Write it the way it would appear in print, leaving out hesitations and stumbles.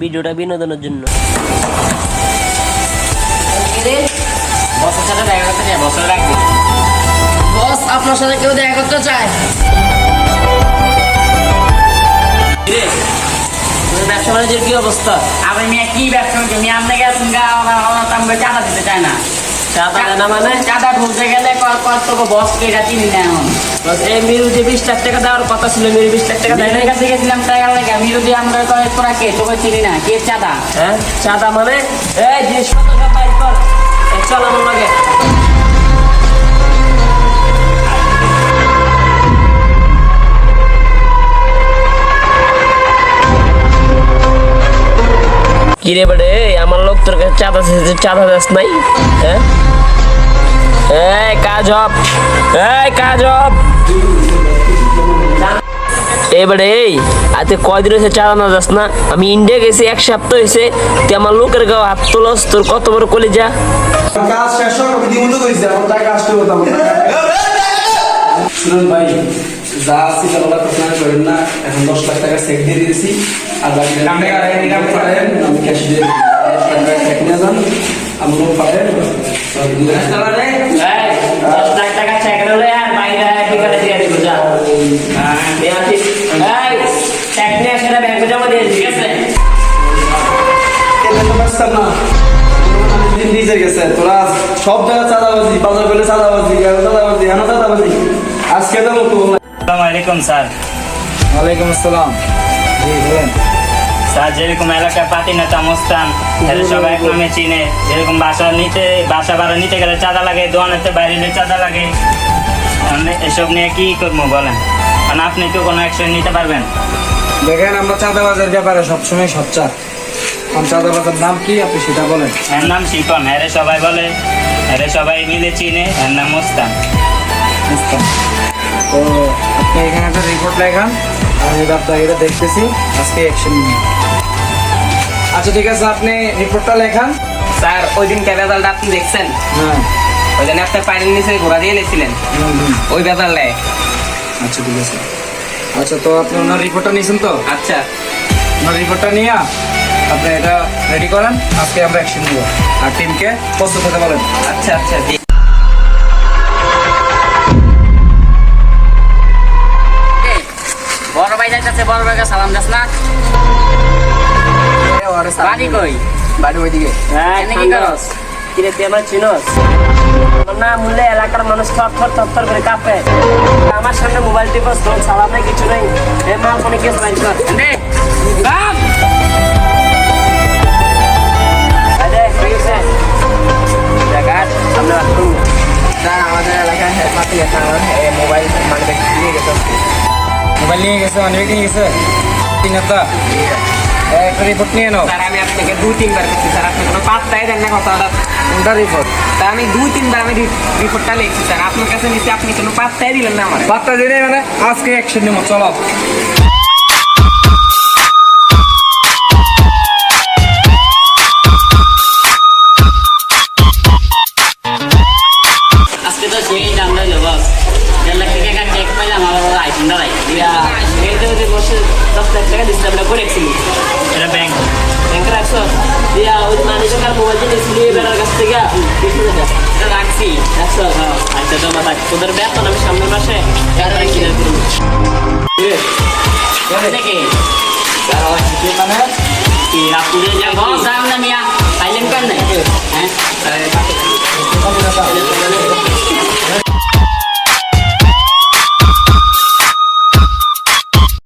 ভিডিওটা বিনোদনের জন্য। বসের সাথে দেখা করতে চাই, বসের রাখবি। বস আপনার সাথে কেউ দেখা করতে চায়। ব্যবসা বাণিজ্যের কি অবস্থা? আমি মেয়ে কি ব্যবসা বাণিজ্য মেয়ে আপনাকে চাঁদা দিতে চায় না। চাঁদা দেয় না মানে? চাঁদা ঢুকতে গেলে তোকে বসকে এটা চিনি না এখন। এই মিরু যে 20 লাখ টাকা দেওয়ার কথা ছিল, মিরু 20 লাখ টাকা দেয় না। কাছে গেছিলাম টাকা লাগে মিরু দিয়ে আমরা তোরা কে তোকে চিনি না কে চাঁদা? হ্যাঁ চাঁদা মানে এই জিনিসপত্র সব বাইর কর, চল আমার লাগে। কিরে বেড়ে আমার লোক তোর কাছে চাঁদা দাস নাই? হ্যাঁ এই কাজ হব, এই কাজ হব। এবারে এই আজকে কয়দিন হয়েছে চাঁদা না যাস না? আমি ইন্ডিয়া গেছি 1 সপ্তাহ হয়েছে, তুই আমার লোকের গাও হাত তোলস, তোর কত বড় কলিজা। কাজ শেষ হোক, আমি দিমুন্দ করেছি, এখন টাকা আসতে হতাম। শুনুন ভাই, যা আছে ওগুলা প্রশ্ন করেন না, এখন 10 লাখ টাকা চেক দিয়ে দিয়েছি, আর বাকি আমি ক্যাশ দিয়ে চেক নিয়ে যান, আমি লোক পারেন 10 লাখ টাকা চেক হলে আর বাইরে বিকালে দিয়ে দিব যা। চেক নিয়ে সেটা ব্যাংকে জমা দিয়ে ঠিক আছে? না নিজে গেছে তোরা সব জায়গায় চাঁদাবাজি, বাজার করলে চাঁদাবাজি, চাঁদাবাজি, এনে চাঁদাবাজি, আজকে তো মতো। আসসালামু আলাইকুম স্যার। ওয়ালাইকুম আসসালাম। জি বলেন স্যার, যেরকম এলাকার পাতি নেতা মোস্তান এরা সবাই এক নামে চিনে, যেরকম বাসা ভাড়া নিতে গেলে চাঁদা লাগে, দোকানেতে বাইরে নিয়ে চাঁদা লাগে। এসব নিয়ে কি করবো বলেন? কারণ আপনি তো কোনো অ্যাকশন নিতে পারবেন? দেখেন, আমরা চাঁদাবাজের ব্যাপারে সবসময় সোচ্চার। চাঁদাবাজের নাম কি আপনি সেটা বলেন। এর নাম শিকন, এরে সবাই বলে, এরে সবাই মিলে চিনে, এর নাম মোস্তান। তো আপনি এখানে একটা রিপোর্ট লেখান, আমি এটা দেখতেছি, আজকে অ্যাকশন নিই। আচ্ছা ঠিক আছে, আপনি রিপোর্টটা লেখান। স্যার ওই দিন রেজাল্ট আপনি দেখছেন? হ্যাঁ, ওই দিন আপনার পানির নিচে ঘোরা দিয়ে নিয়েছিলেন ওই রেজাল্ট নেয়। আচ্ছা ঠিক আছে। আচ্ছা, তো আপনি ওনার রিপোর্টটা নিয়েছেন তো? আচ্ছা ওনার রিপোর্টটা নিয়ে আপনি এটা রেডি করেন, আজকে আমরা অ্যাকশন নিব। আর টিমকে প্রস্তুত হতে বলেন। আচ্ছা আচ্ছা বড় ভাই যাইতেছে, বড় ভাইকে সালাম দাস না। বাড়ি কই? বাড়ি ওইদিকে। কি করস? কিরে তুই আমার চিনস না? মূল্যে এলাকার মানুষ থর করে কাঁপে। আমার সামনে মোবাইল টিপস, তোর সালাম নাই কিছু নাই। এ মাল ফোনে কেস বাইর কর। বাম স্যার, আমাদের এলাকায় পাতি নেতা মোবাইল মানে নিয়ে গেছে। মোবাইল নিয়ে গেছে, অনেক নিয়ে গেছে তিন নেতা। একটা রিপোর্ট নিয়ে নাও। স্যার আমি আপনাকে 2-3 বার করছি স্যার, আপনি কোনো পাত্তাই দেন না কথাটা। কোনটা রিপোর্ট? স্যার আমি 2-3 বার আমি রিপোর্টটা লিখছি স্যার, আপনার কাছে নিচ্ছি, আপনি কোনো পাত্তাই দিলেন না আমার। পাত্তা দিনে মানে আজকে অ্যাকশন নিব, চলো। আজকে তো সেই দাম রইল বস, 1.5 লাখ টাকা চেক পাইলাম, আমার বড় আইফোনটা রাই এই বসে 10 লাখ টাকা দিচ্ছিলাম না করে রেখেছিলি। এটা ব্যাংক। ব্যাংকে রাখছো? দিয়া ওই মানুষের মোবাইল নিয়েছিলি বেটার কাছ থেকে এটা রাখছি। রাখছো? আচ্ছা জমা থাক, তোদের বেতন আমি সামনের মাসে ক্লিয়ার করবো। নাকি মানে কি আপুরে যাই বস যান না মিয়া, পাইলেন কেন নাই? হ্যাঁ